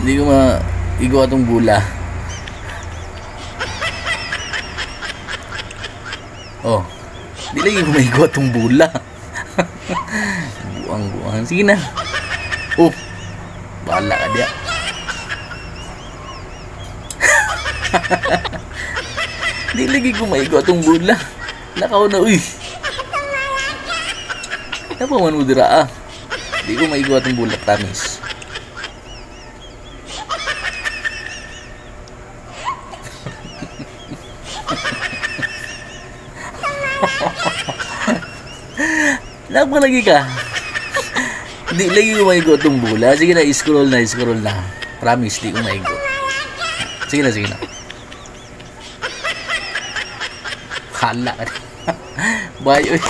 Hindi ko maigo atong bula. Oh, di lagi ko maigo atong bula. Buang. Sige na. Oh, bahala ka dia. Di lagi ko maigo atong bula. Lakaw na, uy. Apa man mo dira ah. Di ko maigo atong bula, promise. Lagpa lagi ka. Di lagi ko maigo atong bula. Sige na, scroll na. Promise, di ko maigo. Sige na. Hala ka. Bye, uy.